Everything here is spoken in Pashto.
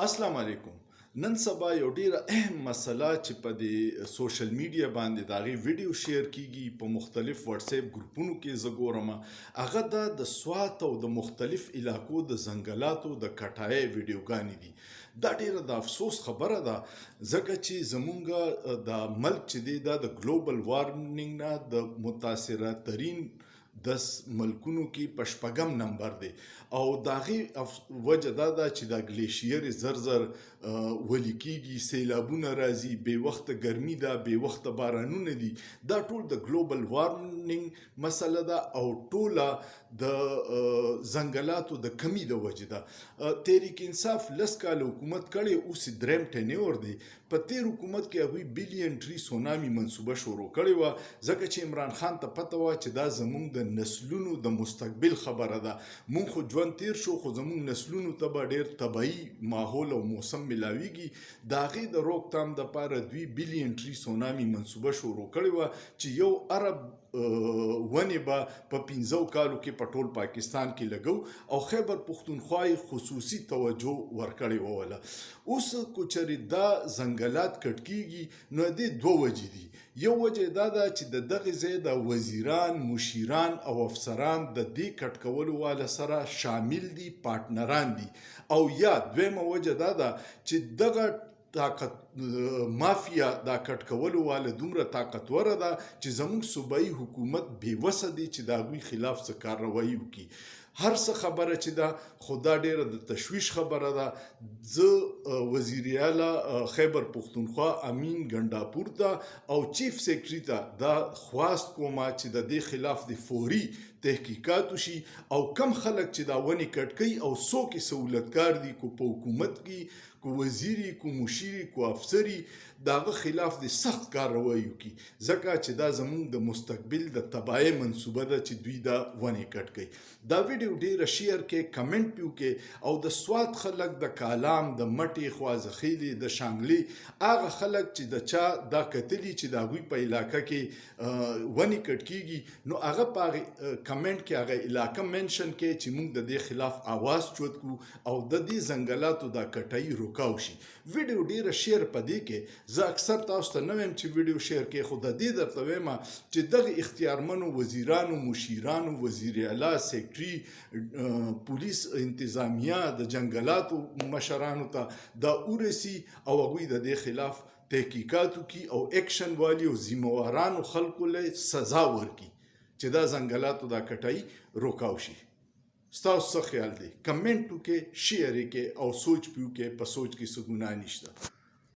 السلام علیکم. نن سبا یو ډیره اهم مسله چې په د سوشل میډیا باندې د هغې ویډیو شیر کیږي په مختلف واتس اپ ګروپونو کې زه ګورم، هغه د سوات او د مختلف علاقو د ځنګلاتو د کټای ویډیوګانې دي. دا ډیره د افسوس خبره ده ځکه چې زمونږ د ملک چې دی دا د ګلوبل وارمنګ نه د متاثره ترین 10 ملکونو کې په شپږم نمبر دی او د هغې وجه دا ده چې دا ګلیشیر زر ولی کیږي، سیلابونه راځي، بې وخته ګرمي ده، بې وخته بارانونه دي. دا ټول د ګلوبل وارمنګ مسله ده او ټوله د ځنګلاتو د کمی د وجې ده. تحریک انصاف 10 کاله حکومت کړی، اوس یې دریم ټینیور دی. په تیر حکومت کې هغوی بلیون ټری سونامي منصوبه شروع کړې وه ځکه چې عمران خان ته پته وه چې دا زموږ د نسلونو د مستقبل خبره ده. مونږ خو ژوند تیر شو خو زموږ نسلونو ته به ډېر طبیعي ماحول او موسم ملاویږي. د هغې د روکتام دپاره دوی بلیون ټری سونامي منصوبه شروع کړې وه چې یو ارب ونې به په 15 کالو کې په ټول پاکستان کې لګو او خیبر پښتونخوا یې خصوصي توجه ورکړې وله. اوس که چېرې دا ځنګلات کټ کیږي نو د دې دوه وجې دي. یو وجه دا ده چې د دغې ځای د وزیران، مشیران او افسران د دې کټ کولو والا سره شامل دي، پارټنران دي. او یا دویمه وجه دا ده چې دغه مافیا دا کټ کولو والا دومره طاقتوره ده چې زموږ صوبایي حکومت بېوسه دی چې د هغوی خلاف څه کارروایي وکړي. هر څه خبره چې ده خو دا ډیره د تشویش خبره ده. زه وزیر اعلی خیبر پښتونخوا امین ګنډاپور ته او چیف سیکرټري ته دا خواست کوم چې د دې خلاف د فوري تحقیقات وشي او کم خلک چې دا ونې کټ کوي او څوک یې سهولتکار دي، کو په حکومت کې، کو وزیري، کو مشیري، کو افسري، د هغه خلاف د سخت کارروایي وکړي ځکه چې دا زموږ د مستقبل د تباهۍ منصوبه ده چې دوی دا ونې کټ کوي. دا ویډیو ډیره شیر کې، کمنټ پې وکړئ او د سوات خلک، د کالام، د مټې، خوازخیلې، د شانګلې هغه خلک چې د چا دا کتلي چې د هغوی په علاقه کې ونې کټ کیږي نو هغه په هغې کمنټ کې هغه علاقه منشن کړئ چې موږ د دې خلاف آواز چوت کړو او د دې ځنګلاتو دا کټایي روکاو شي. ویډیو ډیره شیر په دې کې زه اکثر تاسو ته نه وایم چې ویډیو شیر کړئ، خو د دې درته وایم چې دغه اختیارمنو وزیرانو، مشیرانو، وزیر اعلی، سیکرټري، پولیس انتظامیه، د جنګلاتو مشرانو ته دا ورسي او هغوی د دې خلاف تحقیقات وکړي او ایکشن والي او ذمهوارانو خلکو له سزا ورکړي چې دا ځنګلاتو دا کټایي روکاو شي. ستاسو څه خیال دی؟ کمنټ وکړئ، شیر یې کړئ او سوچ پې وکړئ. په سوچ کې څه ګناه نشته.